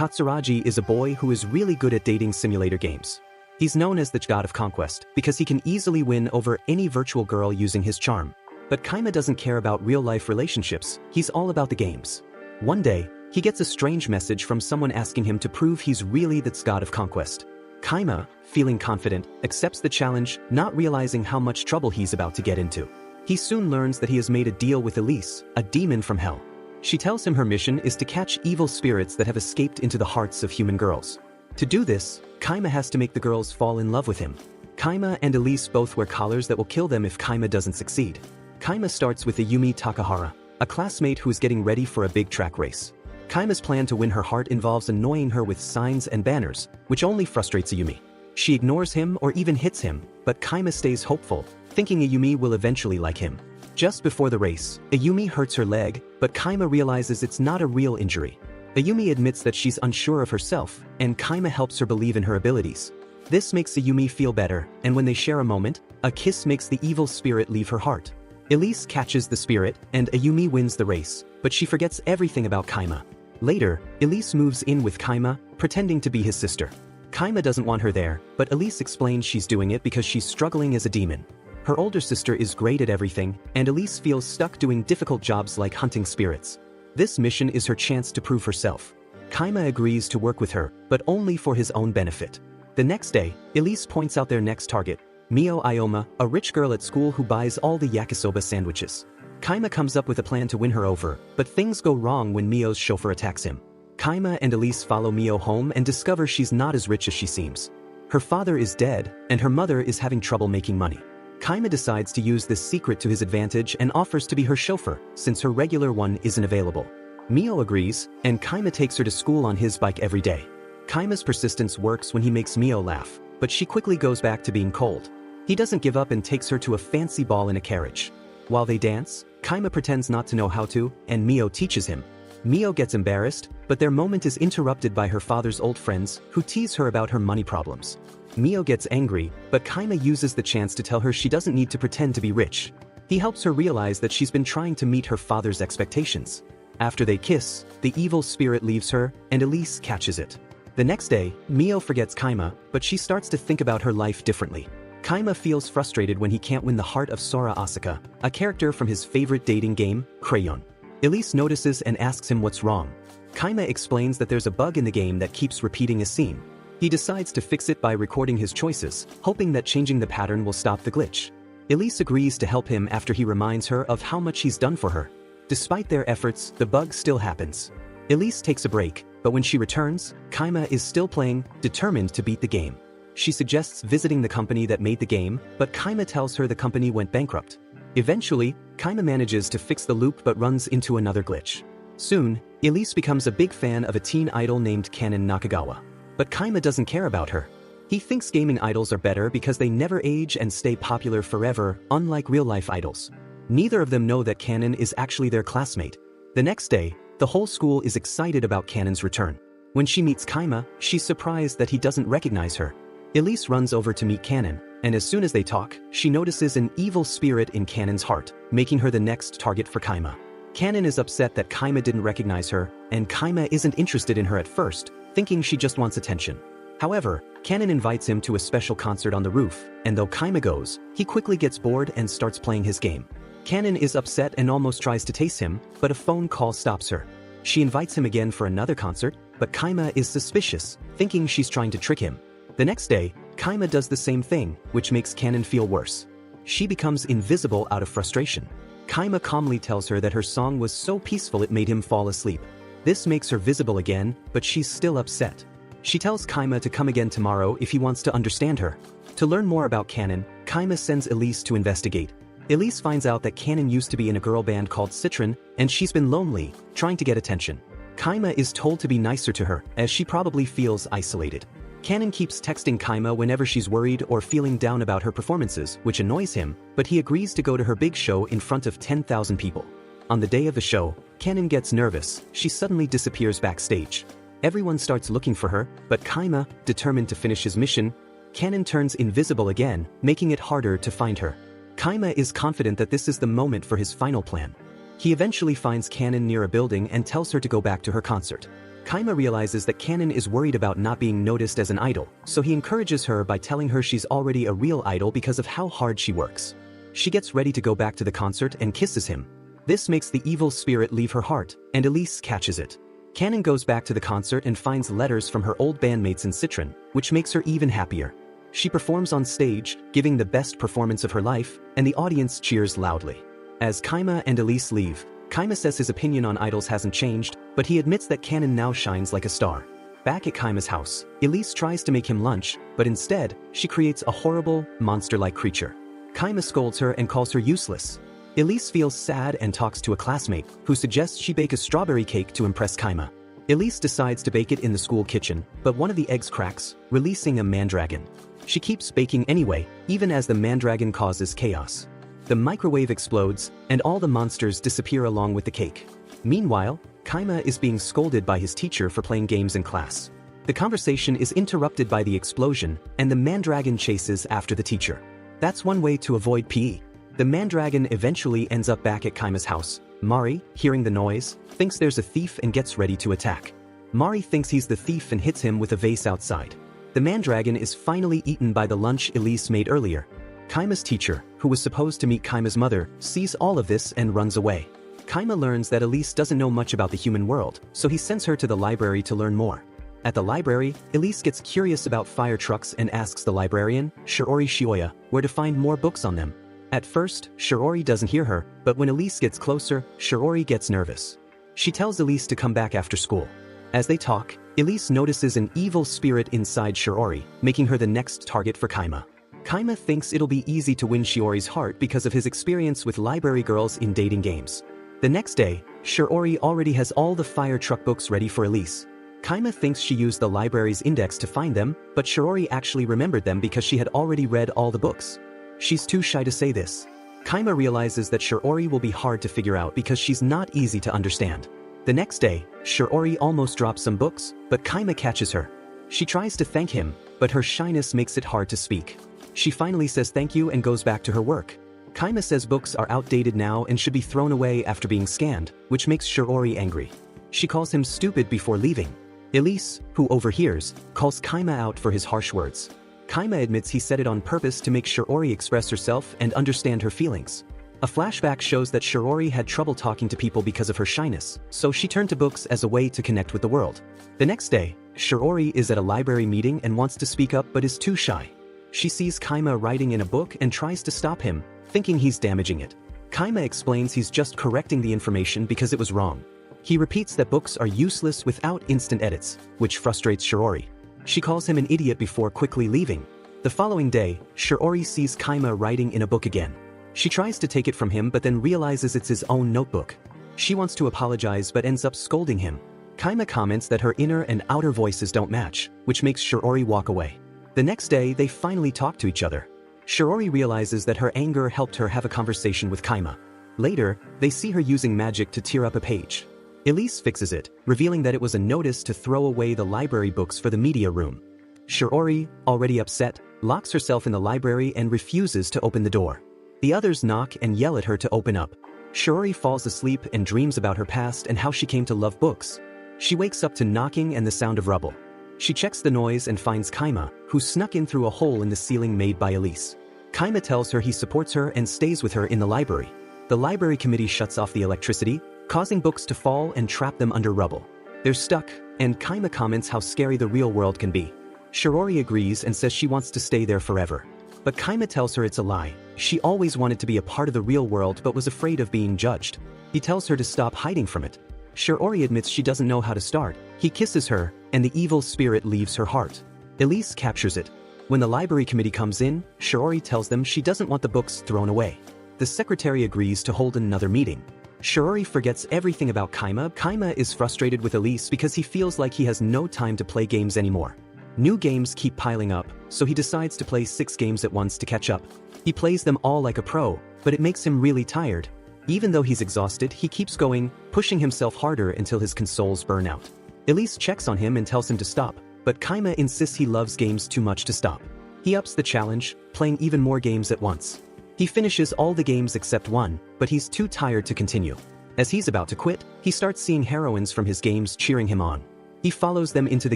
Katsuragi is a boy who is really good at dating simulator games. He's known as the god of conquest because he can easily win over any virtual girl using his charm. But Keima doesn't care about real-life relationships, he's all about the games. One day, he gets a strange message from someone asking him to prove he's really the god of conquest. Keima, feeling confident, accepts the challenge, not realizing how much trouble he's about to get into. He soon learns that he has made a deal with Elsie, a demon from hell. She tells him her mission is to catch evil spirits that have escaped into the hearts of human girls. To do this, Keima has to make the girls fall in love with him. Keima and Elsie both wear collars that will kill them if Keima doesn't succeed. Keima starts with Ayumi Takahara, a classmate who is getting ready for a big track race. Keima's plan to win her heart involves annoying her with signs and banners, which only frustrates Ayumi. She ignores him or even hits him, but Keima stays hopeful, thinking Ayumi will eventually like him. Just before the race, Ayumi hurts her leg, but Keima realizes it's not a real injury. Ayumi admits that she's unsure of herself, and Keima helps her believe in her abilities. This makes Ayumi feel better, and when they share a moment, a kiss makes the evil spirit leave her heart. Elsie catches the spirit, and Ayumi wins the race, but she forgets everything about Keima. Later, Elsie moves in with Keima, pretending to be his sister. Keima doesn't want her there, but Elsie explains she's doing it because she's struggling as a demon. Her older sister is great at everything, and Elsie feels stuck doing difficult jobs like hunting spirits. This mission is her chance to prove herself. Keima agrees to work with her, but only for his own benefit. The next day, Elsie points out their next target, Mio Ioma, a rich girl at school who buys all the yakisoba sandwiches. Keima comes up with a plan to win her over, but things go wrong when Mio's chauffeur attacks him. Keima and Elsie follow Mio home and discover she's not as rich as she seems. Her father is dead, and her mother is having trouble making money. Keima decides to use this secret to his advantage and offers to be her chauffeur, since her regular one isn't available. Mio agrees, and Keima takes her to school on his bike every day. Keima's persistence works when he makes Mio laugh, but she quickly goes back to being cold. He doesn't give up and takes her to a fancy ball in a carriage. While they dance, Keima pretends not to know how to, and Mio teaches him. Mio gets embarrassed, but their moment is interrupted by her father's old friends, who tease her about her money problems. Mio gets angry, but Keima uses the chance to tell her she doesn't need to pretend to be rich. He helps her realize that she's been trying to meet her father's expectations. After they kiss, the evil spirit leaves her, and Elsie catches it. The next day, Mio forgets Keima, but she starts to think about her life differently. Keima feels frustrated when he can't win the heart of Sora Asuka, a character from his favorite dating game, Crayon. Elsie notices and asks him what's wrong. Keima explains that there's a bug in the game that keeps repeating a scene. He decides to fix it by recording his choices, hoping that changing the pattern will stop the glitch. Elsie agrees to help him after he reminds her of how much he's done for her. Despite their efforts, the bug still happens. Elsie takes a break, but when she returns, Keima is still playing, determined to beat the game. She suggests visiting the company that made the game, but Keima tells her the company went bankrupt. Eventually, Keima manages to fix the loop but runs into another glitch. Soon, Elsie becomes a big fan of a teen idol named Kanon Nakagawa. But Keima doesn't care about her. He thinks gaming idols are better because they never age and stay popular forever, unlike real-life idols. Neither of them know that Kanon is actually their classmate. The next day, the whole school is excited about Kanon's return. When she meets Keima, she's surprised that he doesn't recognize her. Elsie runs over to meet Kanon, and as soon as they talk, she notices an evil spirit in Kanon's heart, making her the next target for Keima. Kanon is upset that Keima didn't recognize her, and Keima isn't interested in her at first, thinking she just wants attention. However, Kanon invites him to a special concert on the roof, and though Keima goes, he quickly gets bored and starts playing his game. Kanon is upset and almost tries to tase him, but a phone call stops her. She invites him again for another concert, but Keima is suspicious, thinking she's trying to trick him. The next day, Keima does the same thing, which makes Kanon feel worse. She becomes invisible out of frustration. Keima calmly tells her that her song was so peaceful it made him fall asleep. This makes her visible again, but she's still upset. She tells Keima to come again tomorrow if he wants to understand her. To learn more about Kanon, Keima sends Elsie to investigate. Elsie finds out that Kanon used to be in a girl band called Citron, and she's been lonely, trying to get attention. Keima is told to be nicer to her, as she probably feels isolated. Kanon keeps texting Keima whenever she's worried or feeling down about her performances, which annoys him, but he agrees to go to her big show in front of 10,000 people. On the day of the show, Kanon gets nervous. She suddenly disappears backstage. Everyone starts looking for her, but Keima, determined to finish his mission, Kanon turns invisible again, making it harder to find her. Keima is confident that this is the moment for his final plan. He eventually finds Kanon near a building and tells her to go back to her concert. Keima realizes that Kanon is worried about not being noticed as an idol, so he encourages her by telling her she's already a real idol because of how hard she works. She gets ready to go back to the concert and kisses him. This makes the evil spirit leave her heart, and Elise catches it. Kanon goes back to the concert and finds letters from her old bandmates in Citron, which makes her even happier. She performs on stage, giving the best performance of her life, and the audience cheers loudly. As Keima and Elise leave, Keima says his opinion on idols hasn't changed, but he admits that Kanon now shines like a star. Back at Keima's house, Elise tries to make him lunch, but instead, she creates a horrible, monster-like creature. Keima scolds her and calls her useless. Elise feels sad and talks to a classmate, who suggests she bake a strawberry cake to impress Keima. Elise decides to bake it in the school kitchen, but one of the eggs cracks, releasing a mandragon. She keeps baking anyway, even as the mandragon causes chaos. The microwave explodes, and all the monsters disappear along with the cake. Meanwhile, Keima is being scolded by his teacher for playing games in class. The conversation is interrupted by the explosion, and the mandragon chases after the teacher. That's one way to avoid PE. The mandragon eventually ends up back at Keima's house. Mari, hearing the noise, thinks there's a thief and gets ready to attack. Mari thinks he's the thief and hits him with a vase outside. The mandragon is finally eaten by the lunch Elise made earlier. Keima's teacher, who was supposed to meet Keima's mother, sees all of this and runs away. Keima learns that Elise doesn't know much about the human world, so he sends her to the library to learn more. At the library, Elise gets curious about fire trucks and asks the librarian, Shiori Shioya, where to find more books on them. At first, Shiori doesn't hear her, but when Elise gets closer, Shiori gets nervous. She tells Elise to come back after school. As they talk, Elise notices an evil spirit inside Shiori, making her the next target for Keima. Keima thinks it'll be easy to win Shiori's heart because of his experience with library girls in dating games. The next day, Shiori already has all the fire truck books ready for Elise. Keima thinks she used the library's index to find them, but Shiori actually remembered them because she had already read all the books. She's too shy to say this. Keima realizes that Shiori will be hard to figure out because she's not easy to understand. The next day, Shiori almost drops some books, but Keima catches her. She tries to thank him, but her shyness makes it hard to speak. She finally says thank you and goes back to her work. Keima says books are outdated now and should be thrown away after being scanned, which makes Shiori angry. She calls him stupid before leaving. Elise, who overhears, calls Keima out for his harsh words. Keima admits he said it on purpose to make Shiori express herself and understand her feelings. A flashback shows that Shiori had trouble talking to people because of her shyness, so she turned to books as a way to connect with the world. The next day, Shiori is at a library meeting and wants to speak up but is too shy. She sees Keima writing in a book and tries to stop him, thinking he's damaging it. Keima explains he's just correcting the information because it was wrong. He repeats that books are useless without instant edits, which frustrates Shiori. She calls him an idiot before quickly leaving. The following day, Shiori sees Keima writing in a book again. She tries to take it from him but then realizes it's his own notebook. She wants to apologize but ends up scolding him. Keima comments that her inner and outer voices don't match, which makes Shiori walk away. The next day, they finally talk to each other. Shiori realizes that her anger helped her have a conversation with Keima. Later, they see her using magic to tear up a page. Elise fixes it, revealing that it was a notice to throw away the library books for the media room. Shiori, already upset, locks herself in the library and refuses to open the door. The others knock and yell at her to open up. Shiori falls asleep and dreams about her past and how she came to love books. She wakes up to knocking and the sound of rubble. She checks the noise and finds Keima, who snuck in through a hole in the ceiling made by Elise. Keima tells her he supports her and stays with her in the library. The library committee shuts off the electricity, causing books to fall and trap them under rubble. They're stuck, and Keima comments how scary the real world can be. Shiori agrees and says she wants to stay there forever. But Keima tells her it's a lie. She always wanted to be a part of the real world but was afraid of being judged. He tells her to stop hiding from it. Shiori admits she doesn't know how to start. He kisses her, and the evil spirit leaves her heart. Elise captures it. When the library committee comes in, Shiori tells them she doesn't want the books thrown away. The secretary agrees to hold another meeting. Shiori forgets everything about Keima. Keima is frustrated with Elise because he feels like he has no time to play games anymore. New games keep piling up, so he decides to play 6 games at once to catch up. He plays them all like a pro, but it makes him really tired. Even though he's exhausted, he keeps going, pushing himself harder until his consoles burn out. Elise checks on him and tells him to stop, but Keima insists he loves games too much to stop. He ups the challenge, playing even more games at once. He finishes all the games except one, but he's too tired to continue. As he's about to quit, he starts seeing heroines from his games cheering him on. He follows them into the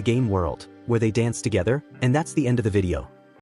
game world, where they dance together, and that's the end of the video.